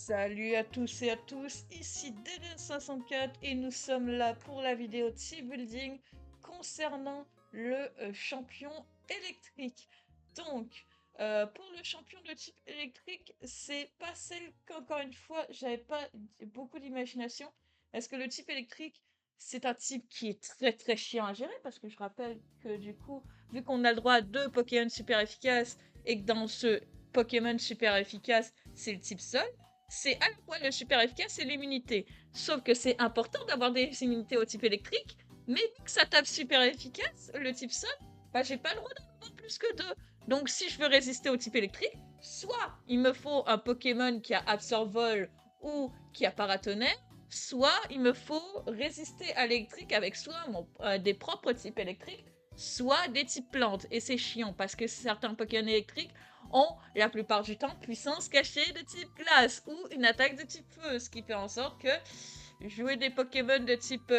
Salut à tous et à tous, ici Deden64 et nous sommes là pour la vidéo Team Building concernant le champion électrique. Donc, pour le champion de type électrique, c'est pas celle qu'encore une fois, j'avais pas beaucoup d'imagination. Est-ce que le type électrique, c'est un type qui est très chiant à gérer parce que je rappelle que du coup, vu qu'on a le droit à 2 Pokémon super efficaces et que dans ce Pokémon super efficace, c'est le type Sol, c'est à la fois le super efficace et l'immunité. Sauf que c'est important d'avoir des immunités au type électrique, mais vu que ça tape super efficace, le type sol, bah j'ai pas le droit d'en avoir plus que 2. Donc si je veux résister au type électrique, soit il me faut un Pokémon qui a Absorb-Vol ou qui a Paratonnerre, soit il me faut résister à l'électrique avec soit des propres types électriques, soit des types plantes. Et c'est chiant parce que certains Pokémon électriques ont la plupart du temps puissance cachée de type glace ou une attaque de type feu, ce qui fait en sorte que jouer des Pokémon de type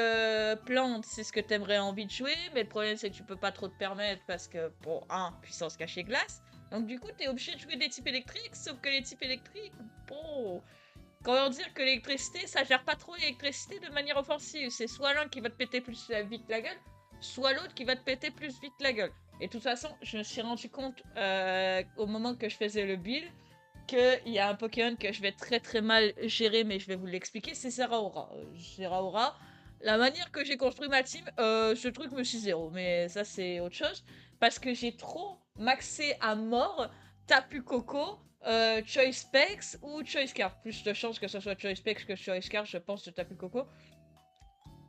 plante, c'est ce que t'aimerais envie de jouer, mais le problème c'est que tu peux pas trop te permettre parce que, bon, puissance cachée glace, donc du coup t'es obligé de jouer des types électriques, sauf que les types électriques, bon, comment dire que l'électricité, ça gère pas trop l'électricité de manière offensive, c'est soit l'un qui va te péter plus vite la gueule, soit l'autre qui va te péter plus vite la gueule. Et de toute façon, je me suis rendu compte au moment que je faisais le build qu'il y a un Pokémon que je vais très mal gérer, mais je vais vous l'expliquer, c'est Zeraora. Zeraora, la manière que j'ai construit ma team, ce truc me suit zéro, mais ça c'est autre chose, parce que j'ai trop maxé à mort Tapu Koko, Choice Specs ou Choice Card. Plus de chances que ce soit Choice Specs que Choice Card, je pense, de Tapu Koko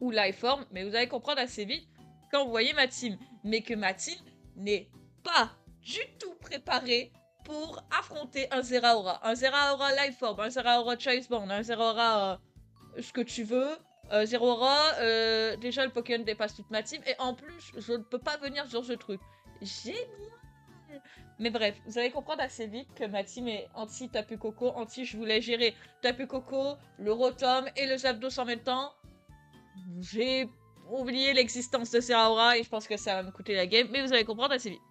ou Lifeform, mais vous allez comprendre assez vite quand vous voyez ma team, mais que ma team n'est pas du tout préparée pour affronter un Zeraora. Un Zeraora Lifeform, un Zeraora Choiceband, un Zeraora ce que tu veux. Zeraora, déjà le Pokémon dépasse toute ma team, et en plus, je ne peux pas venir sur ce truc. Génial. Mais bref, vous allez comprendre assez vite que ma team est anti-Tapu Koko, je voulais gérer Tapu Koko, le Rotom et le Zapdos en même temps. J'ai oublié l'existence de Zeraora et je pense que ça va me coûter la game, mais vous allez comprendre assez vite.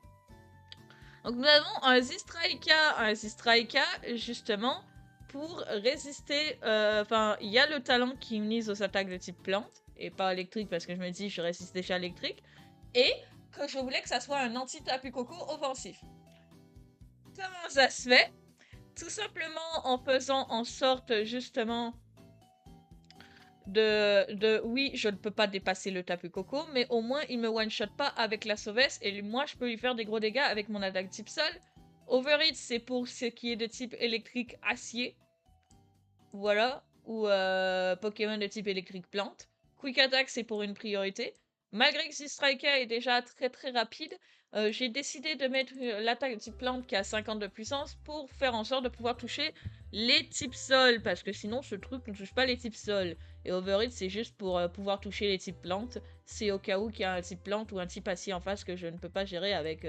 Donc nous avons un Zistraika justement pour résister. Enfin, il y a le talent qui unise aux attaques de type plante et pas électrique parce que je me dis je résiste déjà à électrique et que je voulais que ça soit un anti-Tapu Koko offensif. Comment ça se fait? Tout simplement en faisant en sorte justement oui, je ne peux pas dépasser le Tapu Koko, mais au moins il me one-shot pas avec la sauvesse et moi je peux lui faire des gros dégâts avec mon attaque type sol. Overhit, c'est pour ce qui est de type électrique acier. Voilà. Ou Pokémon de type électrique plante. Quick Attack, c'est pour une priorité. Malgré que Striker est déjà très rapide, j'ai décidé de mettre l'attaque de type plante qui a 50 de puissance pour faire en sorte de pouvoir toucher les types sol, parce que sinon ce truc ne touche pas les types sol. Et Overhit, c'est juste pour pouvoir toucher les types plantes. C'est au cas où qu'il y a un type plante ou un type acier en face que je ne peux pas gérer avec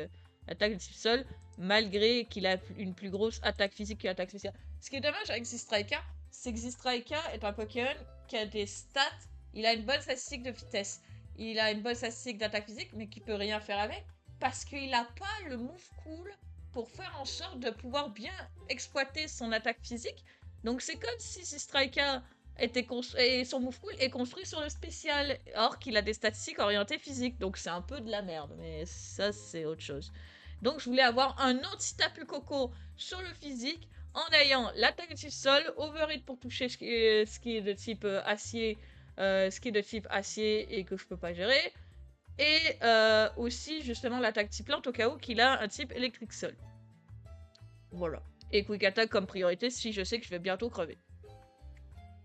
l'attaque de type sol, malgré qu'il a une plus grosse attaque physique que l'attaque spéciale. Ce qui est dommage avec Striker, c'est que Zistraika est un Pokémon qui a des stats. Il a une bonne statistique de vitesse. Il a une bonne statistique d'attaque physique, mais qui peut rien faire avec. Parce qu'il n'a pas le move cool pour faire en sorte de pouvoir bien exploiter son attaque physique. Donc c'est comme si Zistraika était et son move cool est construit sur le spécial. Or qu'il a des statistiques orientées physiques. Donc c'est un peu de la merde. Mais ça, c'est autre chose. Donc je voulais avoir un anti-Tapu Koko sur le physique en ayant l'attaque de type sol, overhit pour toucher ce qui est de type acier, et que je peux pas gérer, et aussi justement l'attaque type plante au cas où qu'il a un type électrique sol. Voilà. Et quick attack comme priorité si je sais que je vais bientôt crever.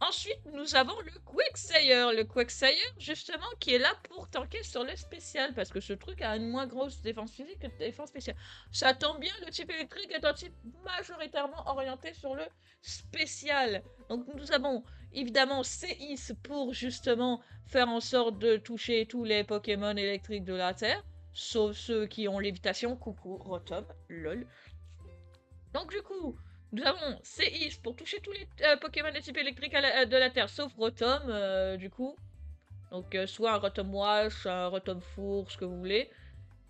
Ensuite, nous avons le Quagsire. Le Quagsire, justement, qui est là pour tanker sur le spécial, parce que ce truc a une moins grosse défense physique que défense spéciale. Ça tombe bien, le type électrique est un type majoritairement orienté sur le spécial. Donc nous avons évidemment Séis pour justement faire en sorte de toucher tous les Pokémon électriques de la Terre, sauf ceux qui ont lévitation, coucou, Rotom, lol. Donc du coup, nous avons Séis pour toucher tous les Pokémon de type électrique de la Terre, sauf Rotom, du coup. Donc soit un Rotom Wash, un Rotom Four, ce que vous voulez.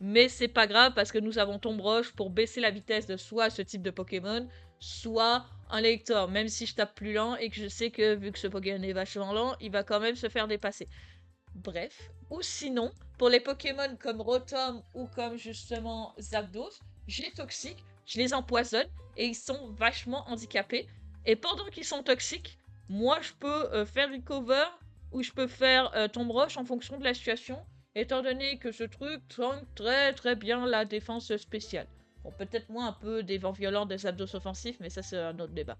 Mais c'est pas grave parce que nous avons Tombe Roche pour baisser la vitesse de soit ce type de Pokémon, soit un Elector, même si je tape plus lent et que je sais que vu que ce Pokémon est vachement lent, il va quand même se faire dépasser. Bref. Ou sinon, pour les Pokémon comme Rotom ou comme justement Zapdos, j'ai toxique, je les empoisonne et ils sont vachement handicapés. Et pendant qu'ils sont toxiques, moi je peux faire recover ou je peux faire tombe roche en fonction de la situation, étant donné que ce truc tank très très bien la défense spéciale. Bon, peut-être moins un peu des vents violents des Zapdos offensifs, mais ça c'est un autre débat.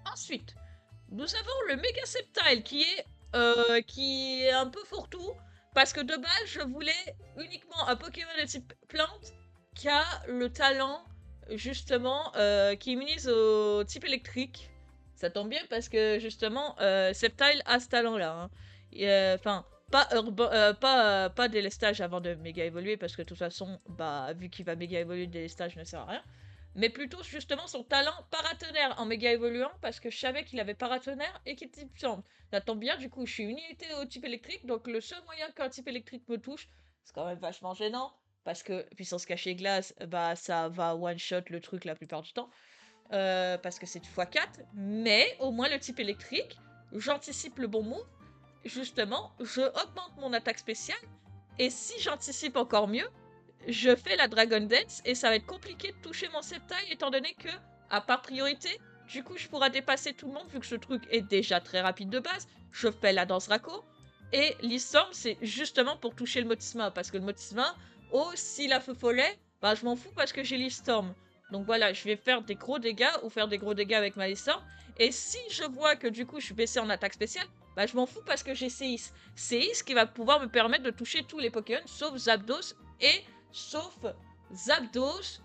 Ensuite, nous avons le Mega Sceptile qui est un peu fourre-tout parce que de base je voulais uniquement un Pokémon de type plante qui a le talent justement qui immunise au type électrique. Ça tombe bien parce que justement Sceptile a ce talent-là. Enfin, pas délestage avant de méga évoluer parce que de toute façon, bah vu qu'il va méga évoluer, délestage ne sert à rien, mais plutôt justement son talent paratonnerre en méga évoluant parce que je savais qu'il avait paratonnerre et qu'il était type plante. Ça tombe bien, du coup, je suis une unité au type électrique, donc le seul moyen qu'un type électrique me touche, c'est quand même vachement gênant parce que puissance cachée glace, bah ça va one shot le truc la plupart du temps parce que c'est x4, mais au moins le type électrique, j'anticipe le bon move, justement, je augmente mon attaque spéciale et si j'anticipe encore mieux, je fais la Dragon Dance et ça va être compliqué de toucher mon Sceptile étant donné que, à part priorité, du coup je pourrai dépasser tout le monde vu que ce truc est déjà très rapide de base. Je fais la danse Draco et l'Istorm c'est justement pour toucher le Motisma parce que le Motisma, oh s'il a feu follet, bah je m'en fous parce que j'ai l'Istorm. Donc voilà, je vais faire des gros dégâts ou faire des gros dégâts avec ma Istorm. Et si je vois que du coup je suis baissé en attaque spéciale, bah je m'en fous parce que j'ai Séis. Séis qui va pouvoir me permettre de toucher tous les Pokémon sauf Zapdos et sauf Zapdos,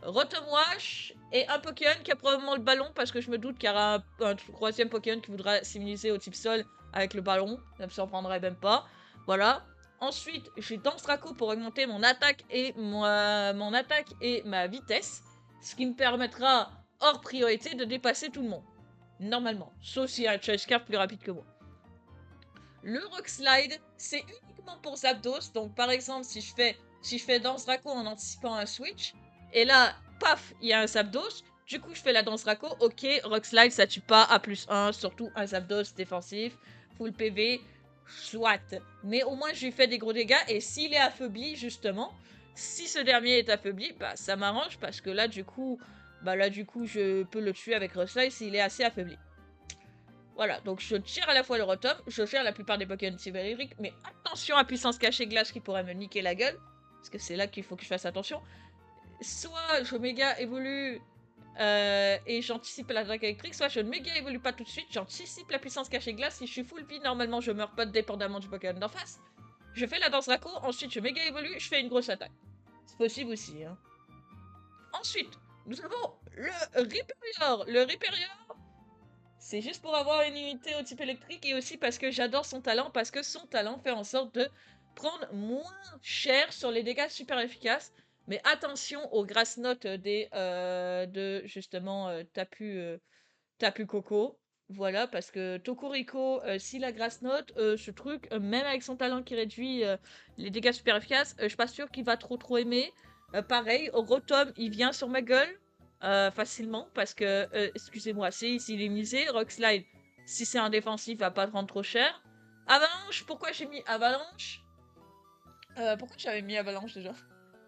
Rotomwash et un Pokémon qui a probablement le ballon parce que je me doute qu'il y aura un troisième Pokémon qui voudra s'immuniser au type sol avec le ballon, ça me surprendrait même pas. Voilà. Ensuite, j'ai Danse Draco pour augmenter mon attaque et ma vitesse, ce qui me permettra, hors priorité, de dépasser tout le monde. Normalement. Sauf s'il y a un Choice Scarf plus rapide que moi. Le Rock Slide, c'est uniquement pour Zapdos. Donc par exemple, si je fais Danse Draco en anticipant un switch, et là, paf, il y a un Zapdos, du coup je fais la Danse Draco, ok, Rock Slide ça tue pas à +1, surtout un Zapdos défensif, full PV, soit. Mais au moins je lui fais des gros dégâts, et s'il est affaibli justement, si ce dernier est affaibli, bah ça m'arrange parce que là du coup, je peux le tuer avec Rock Slide s'il est assez affaibli. Voilà, donc je tire à la fois le Rotom, je gère la plupart des Pokémon Silvériques, mais attention à puissance cachée glace qui pourrait me niquer la gueule, parce que c'est là qu'il faut que je fasse attention. Soit je méga évolue et j'anticipe l'attaque électrique, soit je ne méga évolue pas tout de suite, j'anticipe la puissance cachée glace, si je suis full vie, normalement je meurs pas dépendamment du Pokémon d'en face. Je fais la danse Draco, ensuite je méga évolue, je fais une grosse attaque. C'est possible aussi, hein. Ensuite, nous avons le Rhyperior. Le Rhyperior, c'est juste pour avoir une unité au type électrique et aussi parce que j'adore son talent, parce que son talent fait en sorte de prendre moins cher sur les dégâts super efficaces. Mais attention aux grasses notes de justement Tapu Koko. Voilà, parce que Tokurico, si la grasse note, ce truc, même avec son talent qui réduit les dégâts super efficaces, je suis pas sûre qu'il va trop aimer. Pareil, Rotom, il vient sur ma gueule facilement parce que, excusez-moi, s'il est misé, Rockslide, si c'est un défensif, va pas te rendre trop cher. Avalanche, pourquoi j'ai mis Avalanche pourquoi j'avais mis Avalanche déjà?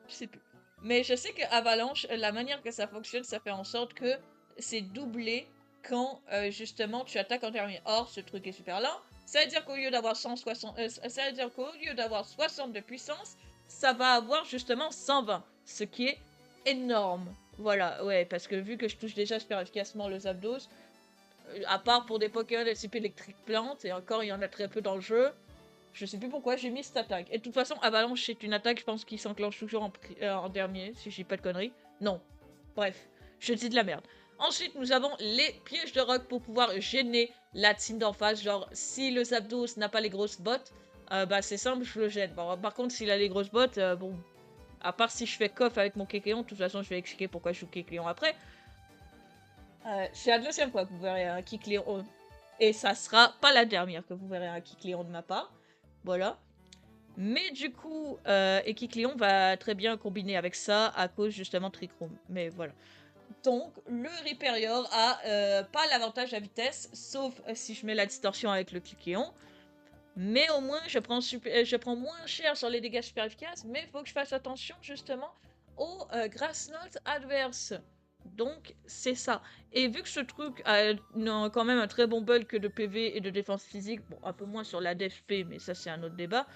Je sais plus. Mais je sais que Avalanche, la manière que ça fonctionne, ça fait en sorte que c'est doublé quand justement tu attaques en dernier. Or, ce truc est super lent. Ça veut dire qu'au lieu d'avoir 160, ça veut dire qu'au lieu d'avoir 60 de puissance, ça va avoir justement 120, ce qui est énorme. Voilà, ouais, parce que vu que je touche déjà super efficacement le Zapdos, à part pour des Pokémon de type électrique plante, et encore il y en a très peu dans le jeu, je sais plus pourquoi j'ai mis cette attaque. Et de toute façon, Avalanche, c'est une attaque, je pense, qui s'enclenche toujours en dernier, si je dis pas de conneries. Non. Bref, je dis de la merde. Ensuite, nous avons les pièges de rock pour pouvoir gêner la team d'en face. Genre, si le Zapdos n'a pas les grosses bottes, bah c'est simple, je le gêne. Bon, par contre, s'il a les grosses bottes, bon, à part si je fais coff avec mon Kecleon, de toute façon, je vais expliquer pourquoi je joue Kecleon après. C'est la deuxième fois que vous verrez un Kecleon. Et ça sera pas la dernière que vous verrez un Kecleon de ma part. Voilà. Mais du coup, Kecleon va très bien combiner avec ça à cause justement de Trick Room. Mais voilà. Donc, le Rhyperior a pas l'avantage à vitesse, sauf si je mets la distorsion avec le Kicléon. Mais au moins, je prends moins cher sur les dégâts super efficaces, mais il faut que je fasse attention justement au Grass Knot adverse. Donc, c'est ça. Et vu que ce truc a quand même un très bon bulk de PV et de défense physique, bon, un peu moins sur la DFP, mais ça c'est un autre débat,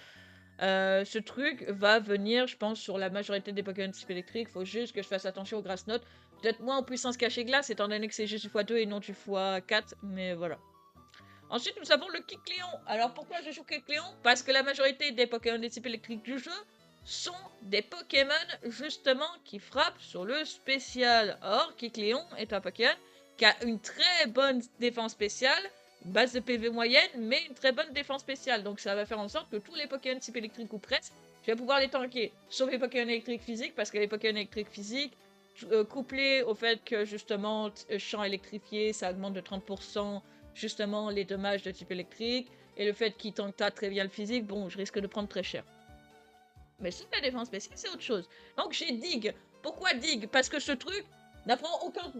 ce truc va venir, je pense, sur la majorité des Pokémon type électrique. Faut juste que je fasse attention au Grass Knot. Peut-être moins en puissance cachée glace, étant donné que c'est juste du x2 et non du x4, mais voilà. Ensuite, nous avons le Kecleon. Alors, pourquoi je joue Kecleon? Parce que la majorité des Pokémon des types électriques du jeu sont des Pokémon, justement, qui frappent sur le spécial. Or, Kecleon est un Pokémon qui a une très bonne défense spéciale, base de PV moyenne, mais une très bonne défense spéciale. Donc, ça va faire en sorte que tous les Pokémon type électrique ou presque, je vais pouvoir les tanker. Sauf les Pokémon électriques physiques, parce que les Pokémon électriques physiques, couplé au fait que, justement, champ électrifié, ça augmente de 30%, justement les dommages de type électrique, et le fait qu'il tankta très bien le physique, bon, je risque de prendre très cher. Mais sur la défense spéciale, c'est autre chose. Donc j'ai Dig. Pourquoi Dig? Parce que ce truc n'apprend aucun...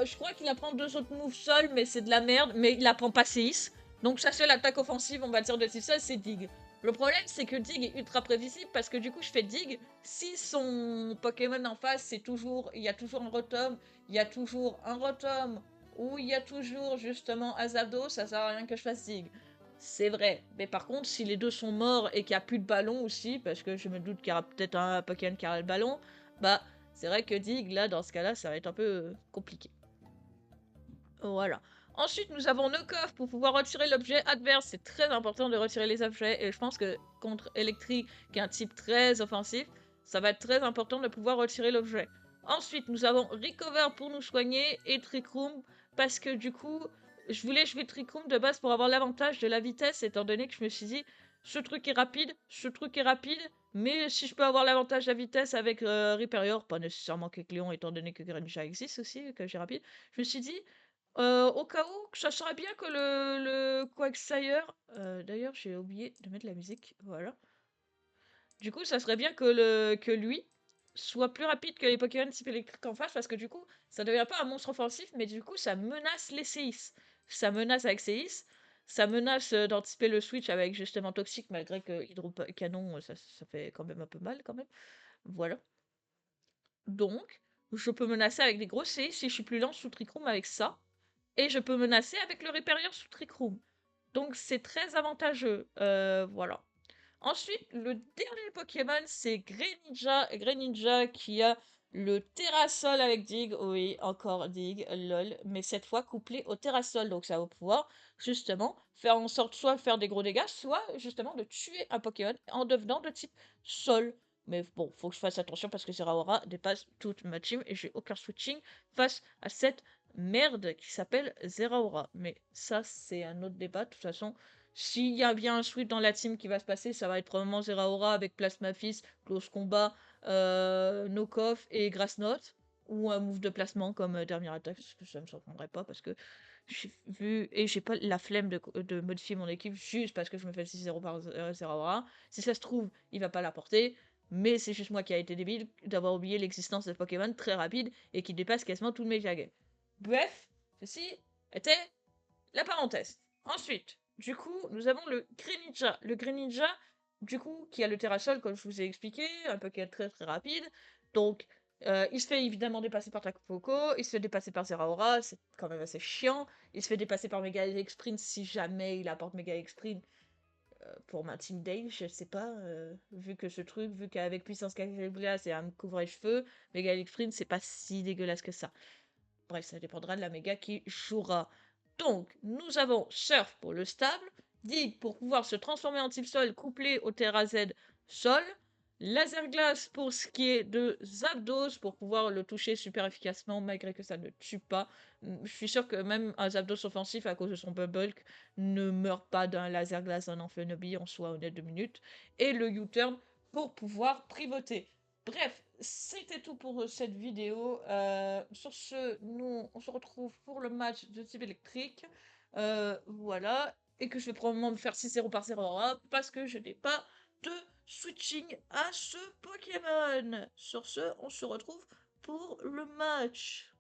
je crois qu'il apprend 2 autres moves seuls, mais c'est de la merde, mais il apprend pas Séis. Donc sa seule attaque offensive, on va dire, de type seul, c'est Dig. Le problème, c'est que Dig est ultra prévisible, parce que du coup, je fais Dig. Si son Pokémon en face, c'est toujours... Il y a toujours un Rotom, il y a toujours un Rotom, ou il y a toujours, justement, Azado, ça sert à rien que je fasse Dig. C'est vrai, mais par contre, si les deux sont morts et qu'il n'y a plus de ballon aussi, parce que je me doute qu'il y aura peut-être un Pokémon qui aura le ballon, bah c'est vrai que Dig, là, dans ce cas-là, ça va être un peu compliqué. Voilà. Ensuite, nous avons Knockoff pour pouvoir retirer l'objet adverse. C'est très important de retirer les objets, et je pense que contre Electric, qui est un type très offensif, ça va être très important de pouvoir retirer l'objet. Ensuite, nous avons Recover pour nous soigner, et Trick Room, parce que du coup, je voulais jouer Trick Room de base pour avoir l'avantage de la vitesse, étant donné que je me suis dit, ce truc est rapide, mais si je peux avoir l'avantage de la vitesse avec Rhyperior, pas nécessairement Kecleon, étant donné que Greninja existe aussi, que j'ai rapide, je me suis dit, au cas où, ça serait bien que le Quagsire... d'ailleurs, j'ai oublié de mettre la musique, voilà. Du coup, ça serait bien que lui soit plus rapide que les Pokémon type électrique en face, parce que du coup, ça devient pas un monstre offensif, mais du coup, ça menace les Séis. Ça menace avec Séis, ça menace d'anticiper le switch avec justement Toxique, malgré que Hydro-Canon, ça fait quand même un peu mal, quand même. Voilà. Donc, je peux menacer avec des gros Séis si je suis plus lent sous Trick Room avec ça. Et je peux menacer avec le Rhyperior sous Trick Room. Donc c'est très avantageux. Voilà. Ensuite, le dernier Pokémon, c'est Greninja. Greninja qui a le Terrasol avec Dig. Oui, encore Dig, lol. Mais cette fois couplé au Terrasol. Donc ça va pouvoir, justement, faire en sorte soit faire des gros dégâts, soit, justement, de tuer un Pokémon en devenant de type Sol. Mais bon, faut que je fasse attention parce que Zeraora dépasse toute ma team et j'ai aucun switching face à cette merde qui s'appelle Zeraora. Mais ça, c'est un autre débat. De toute façon, s'il y a bien un switch dans la team qui va se passer, ça va être probablement Zeraora avec Plasma Fist, Close Combat, Knockoff et Grass Knot. Ou un move de placement comme dernière attaque, ça me surprendrait pas parce que j'ai vu et j'ai pas la flemme de modifier mon équipe juste parce que je me fais 6-0 par Zeraora. Si ça se trouve, il va pas la porter, mais c'est juste moi qui a été débile d'avoir oublié l'existence de Pokémon très rapide et qui dépasse quasiment tous mes Game. Bref, ceci était la parenthèse. Ensuite, du coup, nous avons le Greninja. Le Greninja, du coup, qui a le Terrasol, comme je vous ai expliqué, un Pokémon très très rapide. Donc, il se fait évidemment dépasser par Tapu Koko, il se fait dépasser par Zeraora, c'est quand même assez chiant. Il se fait dépasser par Mega Sprint si jamais il apporte Mega Sprint pour ma Team Day, je sais pas, vu que ce truc, vu qu'avec puissance Caligula, c'est à me couvrir les cheveux, Mega Sprint, c'est pas si dégueulasse que ça. Bref, ça dépendra de la méga qui jouera. Donc, nous avons Surf pour le stable, Dig pour pouvoir se transformer en type sol couplé au Terra Z sol, Laser Glace pour ce qui est de Zapdos pour pouvoir le toucher super efficacement malgré que ça ne tue pas. Je suis sûr que même un Zapdos offensif à cause de son bulk ne meurt pas d'un Laser Glace, d'un Amphenobie, on soit honnête 2 minutes. Et le U-turn pour pouvoir privoter. Bref, c'était tout pour cette vidéo. Sur ce, nous, on se retrouve pour le match de type électrique. Voilà. Et que je vais probablement me faire 6-0 par 0 parce que je n'ai pas de switching à ce Pokémon. Sur ce, on se retrouve pour le match.